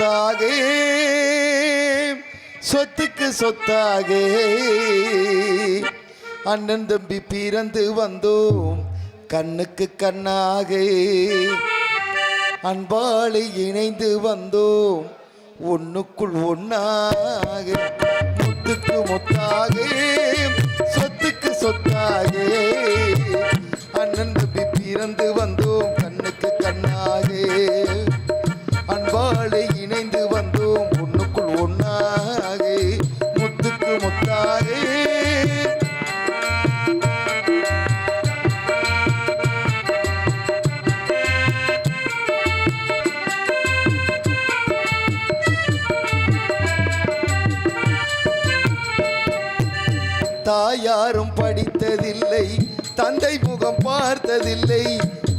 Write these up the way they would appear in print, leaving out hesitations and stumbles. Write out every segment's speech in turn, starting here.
முத்தாக சொத்துக்கு சொத்தாக அண்ணன் தம்பி பிறந்து வந்தோம் கண்ணுக்கு கண்ணாக அன்பாளை இணைந்து வந்தோம் ஒண்ணுக்குள் ஒன்னாக முத்துக்கு முத்தாக சொத்துக்கு சொத்தாக அண்ணன் தம்பி பிறந்து வந்தோம் கண்ணுக்கு கண்ணாக அன்பாளை இணைந்து வந்தோம் ஒண்ணுக்குள் ஒன்னாக முத்துக்கு முத்தாக தாயாரும் படித்ததில்லை தந்தை முகம் பார்த்ததில்லை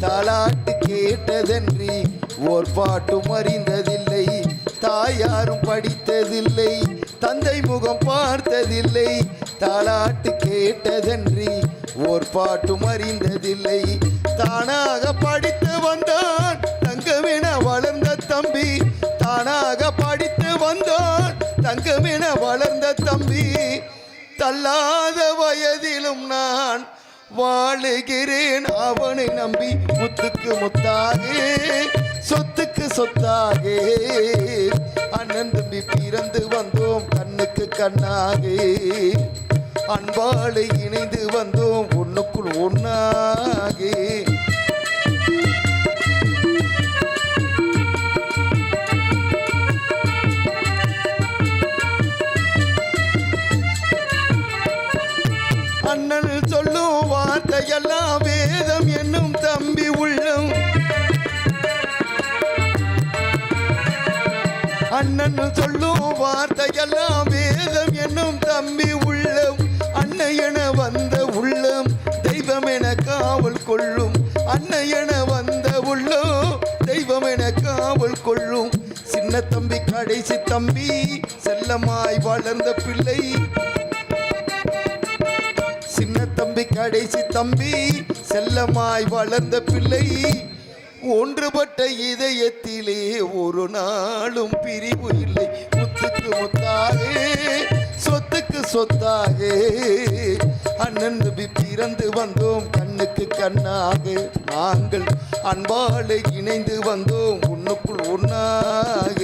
தாலாட்டு கேட்டதன்றி ஓர் பாட்டும் அறிந்ததில்லை தாயாரும் படித்ததில்லை தந்தை முகம் பார்த்ததில்லை தாலாட்டு கேட்டதன்றி ஓர் பாட்டும் அறிந்ததில்லை தானாக படித்து வந்தான் தங்கமென வளர்ந்த தம்பி தானாக படித்து வந்தான் தங்கமென வளர்ந்த தம்பி தள்ளாத வயதிலும் நான் வாழுகிறேன் அவனை நம்பி முத்துக்கு முத்தாக சொத்துக்கு சொத்தாக அண்ணன் தம்பி பிறந்து வந்தோம் கண்ணுக்கு கண்ணாக அன்பாளை இணைந்து வந்தோம் ஒண்ணுக்குள் ஒன்னாக அண்ணன் சொல்லும் வார்த்தையெல்லாம் வேதம் என்னும் தம்பி உள்ளம் அண்ணன் சொல்லும் வார்த்தையெல்லாம் வேதம் என்னும் தம்பி உள்ளம் அன்னையென வந்த உள்ளம் தெய்வம் என காவல் கொள்ளும் அன்னையென வந்த உள்ளம் தெய்வம் என காவல் கொள்ளும் சின்ன தம்பி கடைசி தம்பி செல்லமாய் வளர்ந்த பிள்ளை சின்ன தம்பி கடைசி தம்பி செல்லமாய் வளர்ந்த பிள்ளை ஒன்றுபட்ட இதயத்திலே ஒரு நாளும் பிரிவு இல்லை முத்துக்கு முத்தாக சொத்துக்கு சொத்தாக அண்ணன் தம்பி பிறந்து வந்தோம் கண்ணுக்கு கண்ணாக நாங்கள் அன்பாளை இணைந்து வந்தோம் ஒண்ணுக்குள் ஒன்னாக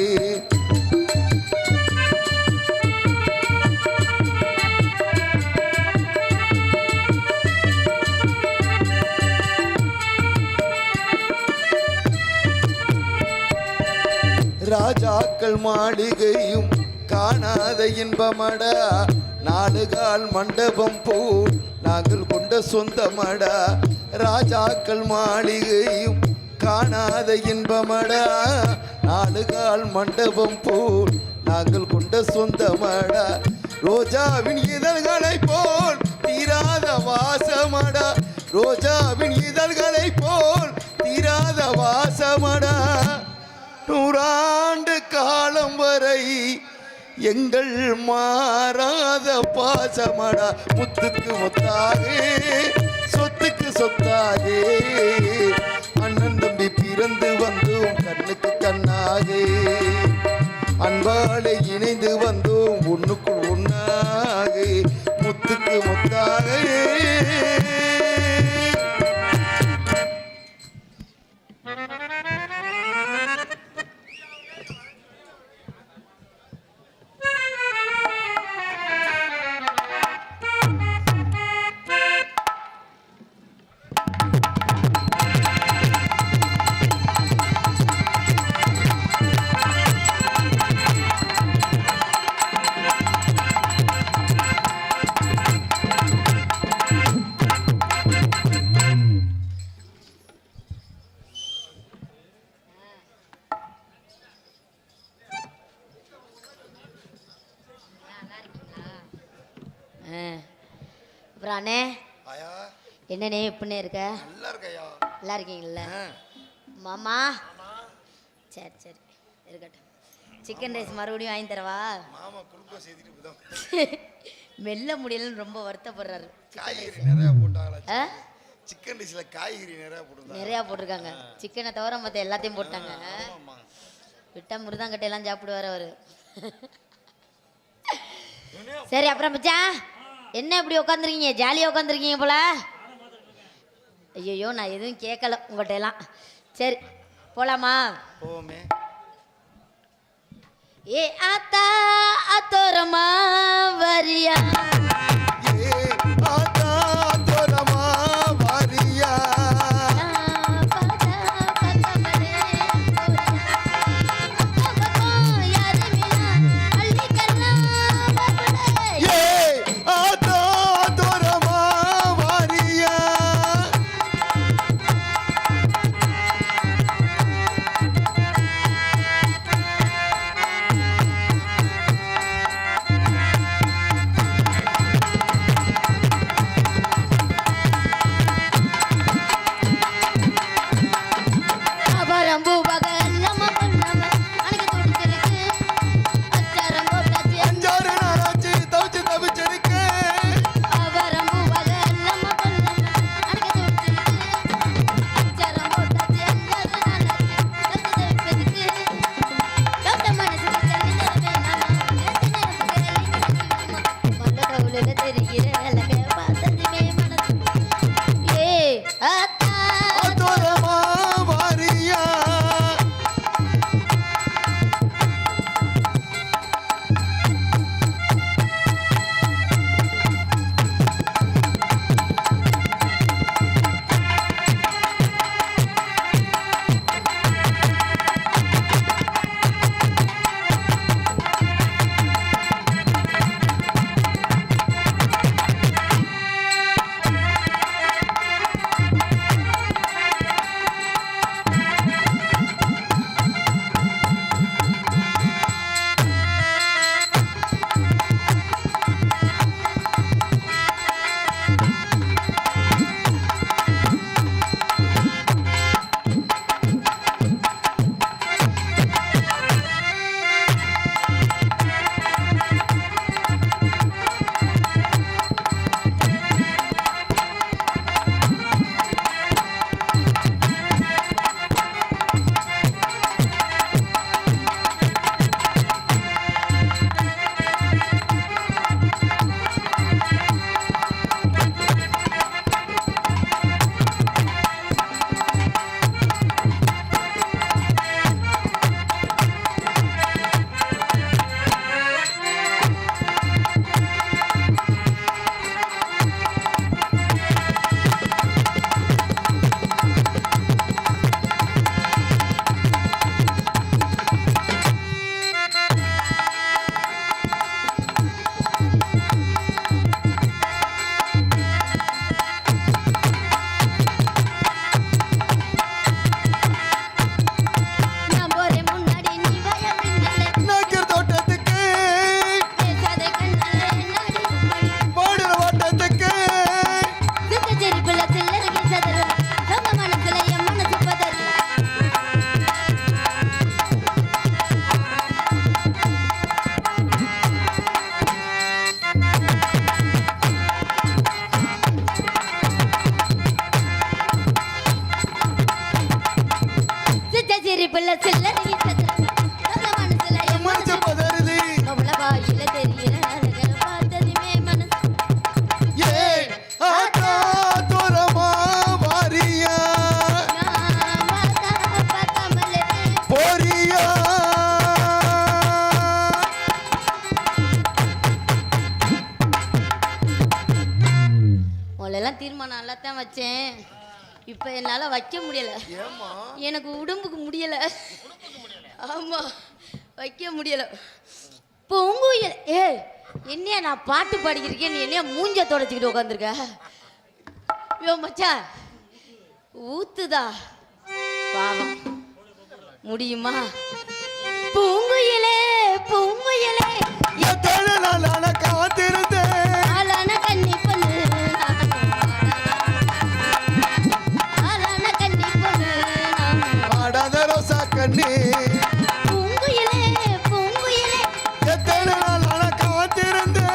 ராஜாக்கள் மாளிகையும் காணாத இன்பமடா நாலுகால் மண்டபம் போல் நாங்கள் கொண்ட சொந்தமடா ராஜாக்கள் மாளிகையும் காணாத இன்பமடா நாலுகால் மண்டபம் போல் நாங்கள் கொண்ட சொந்தமடா ரோஜாவின் இதழ்களை போல் தீராத வாசமடா ரோஜாவின் இதழ்களை போல் தீராத வாசமடா நூறாண்டு காலம் வரை எங்கள் மாறாத பாசமடா முத்துக்கு முத்தாக சொத்துக்கு சொத்தாக அண்ணன் தம்பி பிறந்து வந்தோம் கண்ணுக்கு கண்ணாக அன்பாளை இணைந்து வந்தோம் ஒண்ணுக்குள் ஒன்னாக முத்துக்கு முத்தாக அப்புறம் அண்ணே என்னண்ணே எப்படின்னே இருக்க? நல்லா இருக்கையா. நல்லா இருக்கீங்களா மாமா? சரி சரி இருக்கட்டும். சிக்கன் ரைஸ் மறுபடியும் வாங்கி தரவா? மாமா குளுக்கோஸ் ஏத்திட்டு போதான். மெல்ல முடியலன்னு ரொம்ப வருத்தப்படுறாரு. காய்கறி நிறைய போட்டாங்களா? சிக்கன் ரைஸ்ல காய்கறி நிறைய போட்டுருக்காங்க. நிறைய போட்டிருக்காங்க. சிக்கனை தவிர மற்ற எல்லாத்தையும் போட்டாங்க. விட்டா முருதாங்கட்டை எல்லாம் சாப்பிடுவார் அவரு. சரி அப்புறம் மச்சான் என்ன இப்படி உட்காந்துருக்கீங்க? ஜாலியாக உட்காந்துருக்கீங்க போல. ஐயோ நான் எதுவும் கேட்கல உங்கள்கிட்ட எல்லாம். சரி போலாமா? போமே. ஏ ஆத்தா அத்தோரமா வரியா? ஏ ஆத்தா தோரமா வாரியா? ஏ ஆத்தா தோரமா வாரியா? அபரம்பு பகல்லம பண்ணம அனக்கு துடிச்சிருக்கு அச்சாரம் போட்டாச்சு. அஞ்சாறு நாளாச்சு தவிச்சு தவிச்சிருக்கு. அபரம்பு பகல்லம பண்ணம அனக்கு துடிச்சிருக்கு அச்சாரம் போட்டாச்சு. அஞ்சாறு நாளாச்சு தத்து தவிப்பதுக்கு தொட்ட மனசுக்கு தண்ணி வேணாமா மல்ல கவுல தெரிகிற அழக பார்த்ததுமே மனசு. ஏ அத்தா தோரமா வாரியா? நான் போறேன் முன்னாடி நீ வய பின்னாலே நாக்கிற தோட்டத்துக்கு பேசாதே கண்ணாலே நாடி மணி பாடுற வாட்டத்துக்கு சித்த செருப்புல சில்லறைக்கு சதற சொந்த மனசுல என் மனசு பதற. சித்த செருப்புல சில்லறைக்கு சதற சொந்த மனசுல என் மனசு மனசு பதறுது. கவல வாயில தெரிகிற அழக பார்த்ததுமே மனசு. ஏ ஆத்தா தோரமா வாரியா? நான் பார்த்தா பார்க்காமலே போரியா? முதல்லலாம் தீர்மானம் நல்லாத்தான் வச்சேன். இப்போ என்னால் வைக்க முடியல. ஏமா? எனக்கு உடம்புக்கு முடியல. ஆமாம் வைக்க முடியல. பூங்குயில் ஏ என்னையா நான் பாட்டு பாடிக்கிருக்கேன், நீ என்னையா மூஞ்ச தொடச்சிக்கிட்டு உட்காந்துருக்க? யோ மச்சான் ஊத்துதா பாவம் முடியுமா? பூங்குயிலே பூங்குயிலே எத்தனை நாளான காத்திருந்தேன். ஆளான கன்னி பொண்ணு ஆளான கன்னி பொண்ணு ஆடாத ரோசா கண்ணி. பூங்குயிலே பூங்குயிலே எத்தனை நாளான காத்திருந்தேன்.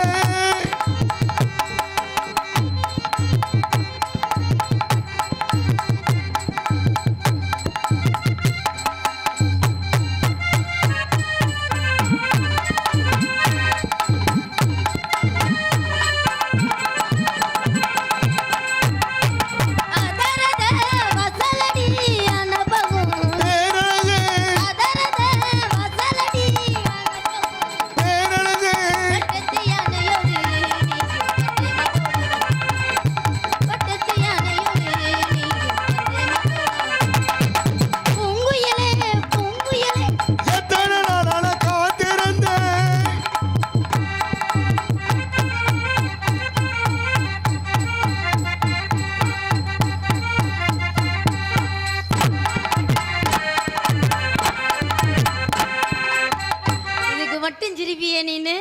மட்டும் சிரிப்பியே நீனு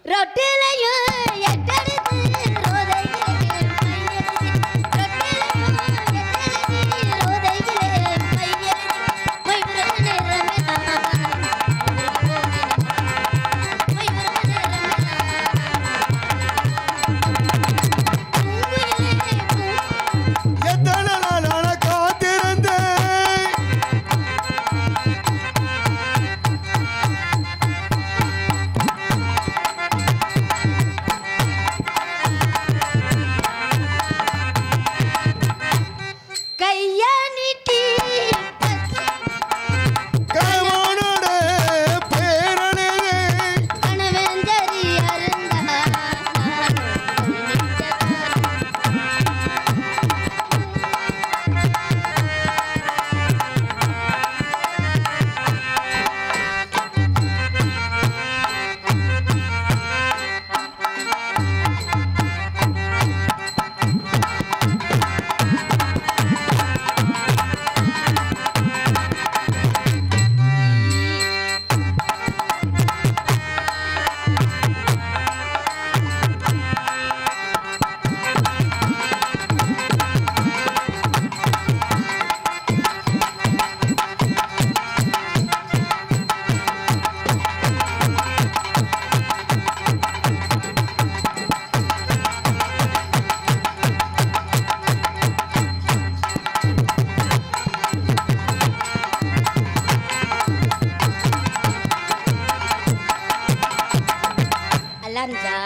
ரொட்டிலையும் எட்டெடுத்து ரோதையிலே எத்தனை நாளான காத்திருந்தேன் கையா நீட்டி கணவனோட பேரனே கணவஞ்சரி அருந்தா அல்லாஞ்சா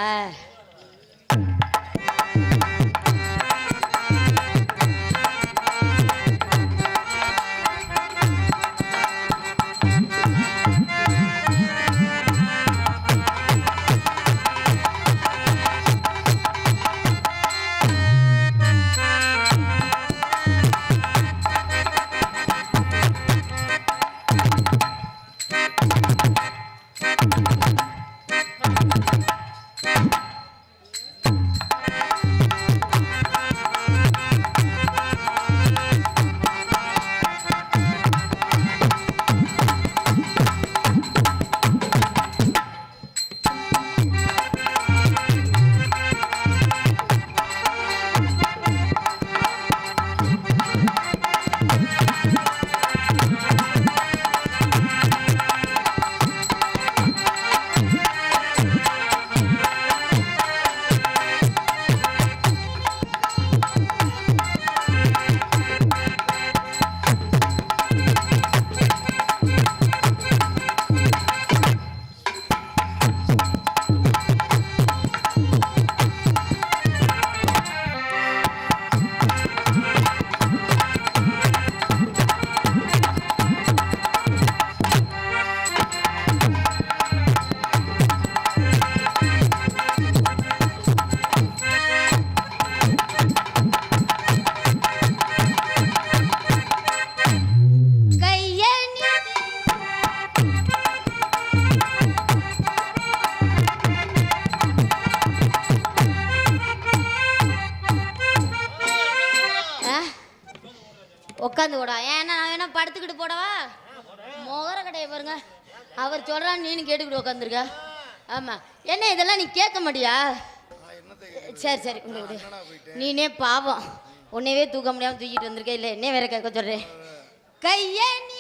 உட்காந்து போடா. ஏன்னா நான் வேணா படுத்துக்கிட்டு போடவா? முகர கடையை பாருங்க. அவர் சொல்கிறான்னு நீனு கேட்டுக்கிட்டு உட்காந்துருக்க. ஆமாம், என்ன இதெல்லாம் நீ கேட்க மாட்டியா? சரி சரி, நீனே பாவம், உன்னையவே தூக்க முடியாமல் தூக்கிட்டு வந்திருக்க. இல்லை என்ன வேற கேட்க சொல்கிறேன். கையே நீ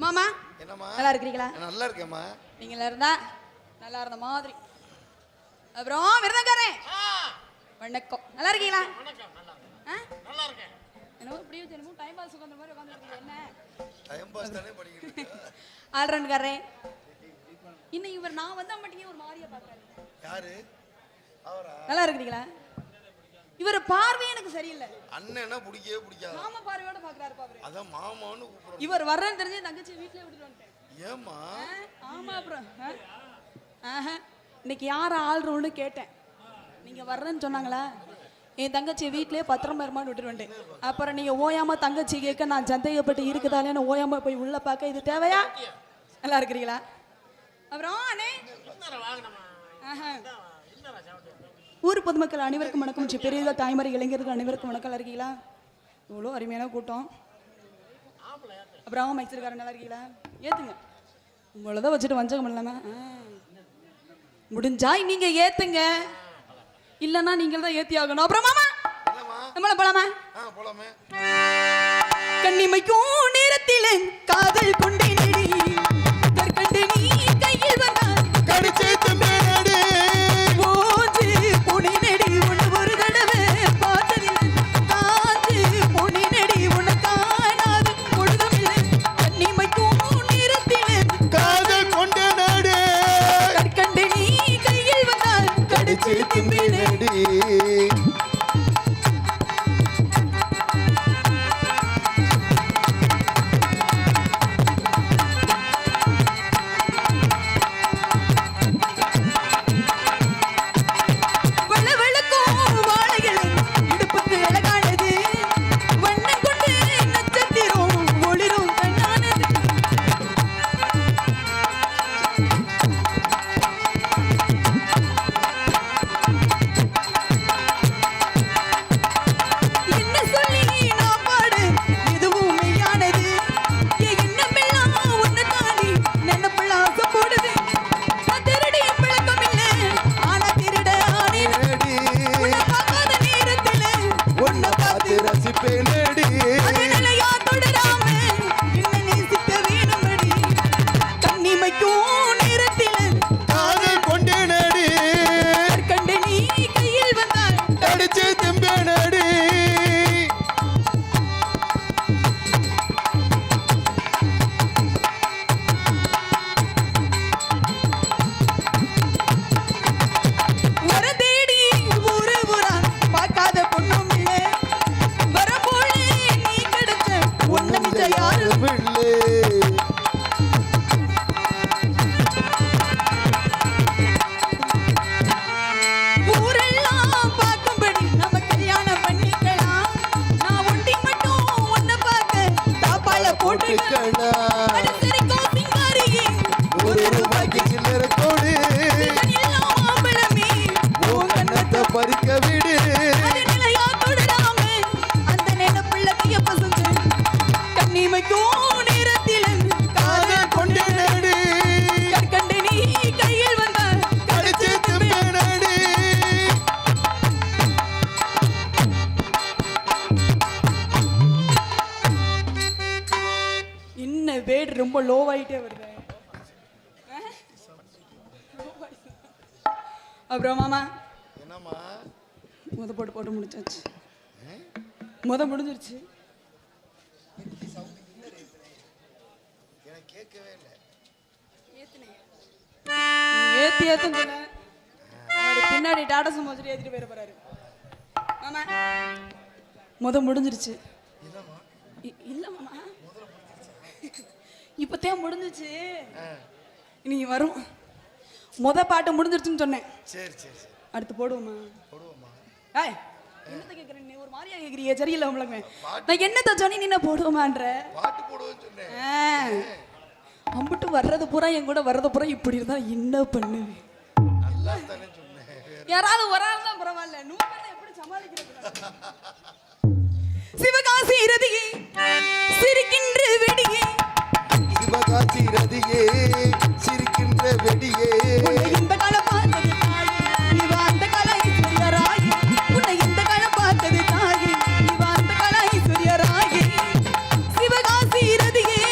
மாமா என்னம்மா நல்லா இருக்கிறீங்களா? நல்லா இருக்கேம்மா. நீங்களா இருந்தா நல்லா இருந்த மாதிரி. அப்புறம் விருதக்காரன் வணக்கம், நல்லா இருக்கீங்களா? நல்லா இருக்கேன். என்னமோ இப்படியே தெரியுமோ டைம் பாஸ் உட்காந்த மாதிரி உட்காந்துருக்கீங்க. என்ன டைம் பாஸ் தானே படிக்கிறீங்க. ஆல்ரவுண்ட்காரன் இன்னும் இவர் நான் வந்தா மாட்டீங்க ஒரு மாதிரியா பார்க்கறாரு. யாரு அவரா? நல்லா இருக்கிறீங்களா? இவர் பார்வை எனக்கு சரியில்லை. அண்ணனா பிடிக்கவே பிடிக்காது. மாமா பார்வையோட பாக்குறாரு பாரு. அதான் மாமான்னு கூப்பிடுறோம். இவர் வர்றேன்னு தெரிஞ்சு தங்கச்சி வீட்லயே விட்டுட்டு வந்துட்டேன். ஏம்மா? ஆமா அப்புறம் இன்னைக்கு யார் ஆள்றோன்னு கேட்டேன். நீங்க வர்றேன்னு சொன்னாங்களா? என் தங்கச்சி வீட்லயே பத்திரமா இருமான்னு விட்டுட்டு வந்துட்டேன். அப்புறம் நீங்க ஓயாம தங்கச்சி கேட்க நான் சந்தேகப்பட்டு இருக்குதாலேன்னு ஓயாம போய் உள்ள பார்க்க இது தேவையா? நல்லா இருக்கிறீங்களா? அப்புறம் அண்ணே ஊர் பொதுமக்கள் அனைவருக்கும் வணக்கம். பெரியதா தாய்மறை இளைஞர்கள் அனைவருக்கும் வணக்கம். இருக்கீங்களா? இவ்வளோ அருமையான கூட்டம். அப்புறம் மைசூர்காரன் நல்லா இருக்கீங்களா? ஏத்துங்க, உங்களதான் வச்சுட்டு வஞ்சகம் இல்லாம முடிஞ்சா நீங்க ஏத்துங்க, இல்லன்னா நீங்க தான் ஏத்தி ஆகணும். அப்புறம் மாமா நம்மள போலாமா? போலாமே. கண்ணிமைக்கும் நேரத்தில் காதல் கொண்டேனடி கற்கண்டு நீ கையில் வந்தால் கடிச்சே தம்பேனடி போஞ்சு பொன்னினடி உன்னை ஒரு தடவை பார்த்ததில்லை காஞ்சு பொன்னினடி உன்னை காணாது பொழுதுமில்லை கண்ணிமைக்கும் நேரத்தில் காதல் கொண்டேனடி கற்கண்டு நீ கையில் வந்தால் கடிச்சே தம்பேனடி. பறிக்க விடு அந்த நினைப்புள்ள கைய பசங்க கண்ணிமைக்கும் நேரத்தில் காதல் கொண்டேனடி கற்கண்டு நீ கையில் வந்த கடிச்சே தம்பேனடி. இன்னும் வேட் ரொம்ப லோவாயிட்டே வருது. அப்புறம் மாமா என்னம்மா போட்டு முடிச்சாச்சு. முடிஞ்சிருச்சு. எனக்கு கேட்கவே இல்லை. ஏத்தும் பின்னாடி டாடா சும்மா வச்சுட்டு ஏத்திட்டு போயிட போறாரு. மாமா முடிஞ்சிருச்சு. இல்ல மாமா இப்பதான் முடிஞ்சிச்சு. நீங்க வரும் பாட்டு முடிஞ்சிருச்சுன்னு சொன்னேன். சரி சரி சரி அடுத்து போடுவோமா? போடுவோமா? ஏய் என்னத்த கேக்குறேன் நீ? ஒரு மாதிரியா கேக்குறீங்க, சரியில்லை உங்களுக்கு. நான் என்னத்த சொன்னி நீ என்ன போடுவோமான்ற? பாட்டு போடுவேன்னு சொன்னேன். அம்பிட்டு வர்றது பூரா என் கூட வர்றது பூரா இப்படி இருந்தா என்ன பண்ணுவேன்? நல்லா தானே சொன்னேன். யாராவது ஒரு ஆள் தான் பரவாயில்ல, 100 பேரை எப்படி சமாளிக்கிறது? சிவகாசி ரதியே சிரிக்கின்ற வெடியே சிவகாசி ரதியே சிரிக்கின்ற வெடியே இந்த காலம் பார்த்தது தாயே இவ அந்த கால ஐஸ்வர்யராயே உன்னை இந்த காலம் பார்த்தது தாயே இவ அந்த கால ஐஸ்வர்யராயே சிவகாசி ரதியே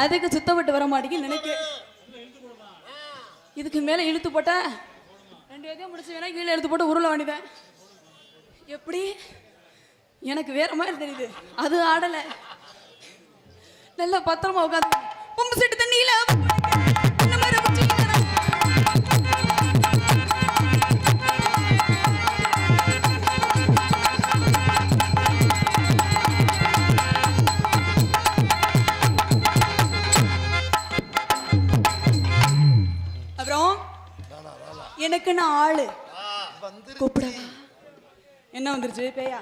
அதுக்கு சுத்தப்பட்டு வர மாட்டேங்குன்னு நினைக்க. இதுக்கு மேல இழுத்து போட்டா 2 பேத்தையும் முடிச்சு வேணா கீழே எடுத்து போட்டு உருள வேண்டியதான். எப்படி எனக்கு வேற மாதிரி தெரியுது. அது ஆடலை. நல்லா பத்திரமா உட்காந்து பம்பு செட்டு தண்ணியில இந்த மாதிரி வச்சுக்கிட்டேன். அப்புறம் எனக்குன்னு ஆளு கூப்பிடவா? என்ன வந்துருச்சு பேயா?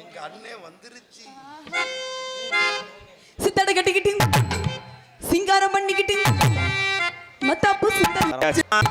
எங்க அண்ணே வந்துருச்சு. சித்தாட கட்டிக்கிட்டு சிங்காரம் பண்ணிக்கிட்டு மத்தாப்பு சித்தா